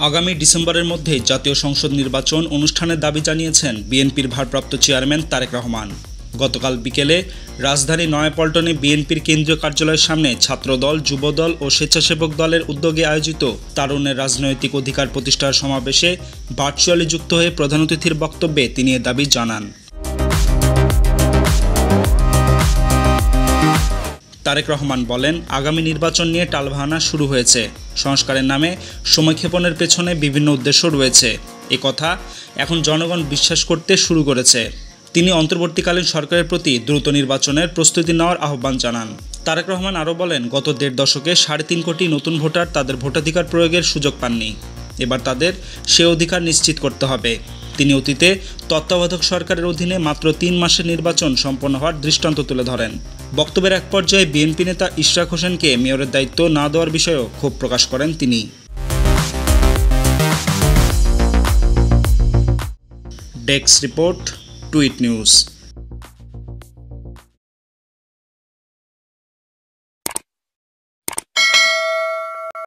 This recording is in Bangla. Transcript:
আগামী ডিসেম্বরের মধ্যে জাতীয় সংসদ নির্বাচন অনুষ্ঠানের দাবি জানিয়েছেন বিএনপির ভারপ্রাপ্ত চেয়ারম্যান তারেক রহমান। গতকাল বিকেলে রাজধানী নয়াপল্টনে বিএনপির কেন্দ্রীয় কার্যালয়ের সামনে ছাত্রদল, যুবদল ও স্বেচ্ছাসেবক দলের উদ্যোগে আয়োজিত তারুণ্যের রাজনৈতিক অধিকার প্রতিষ্ঠার সমাবেশে ভার্চুয়ালি যুক্ত হয়ে প্রধান অতিথির বক্তব্যে তিনি এ দাবি জানান। তারেক রহমান বলেন, আগামী নির্বাচন নিয়ে টালবাহানা শুরু হয়েছে। সংস্কারের নামে সময়ক্ষেপণের পেছনে বিভিন্ন উদ্দেশ্য রয়েছে। এ কথা এখন জনগণ বিশ্বাস করতে শুরু করেছে। তিনি অন্তর্বর্তীকালীন সরকারের প্রতি দ্রুত নির্বাচনের প্রস্তুতি নেওয়ার আহ্বান জানান। তারেক রহমান আরও বলেন, গত ১.৫ দশকে ৩.৫ কোটি নতুন ভোটার তাদের ভোটাধিকার প্রয়োগের সুযোগ পাননি। এবার তাদের সে অধিকার নিশ্চিত করতে হবে। তিনি অতীতে তত্ত্বাবধায়ক সরকারের অধীনে মাত্র ৩ মাসের নির্বাচন সম্পন্ন হওয়ার দৃষ্টান্ত তুলে ধরেন। বক্তব্যের এক পর্যায়ে বিএনপি নেতা ইশরাক হোসেনকে মেয়রের দায়িত্ব না দেওয়ার বিষয়েও ক্ষোভ প্রকাশ করেন তিনি। Desk report, tweet news.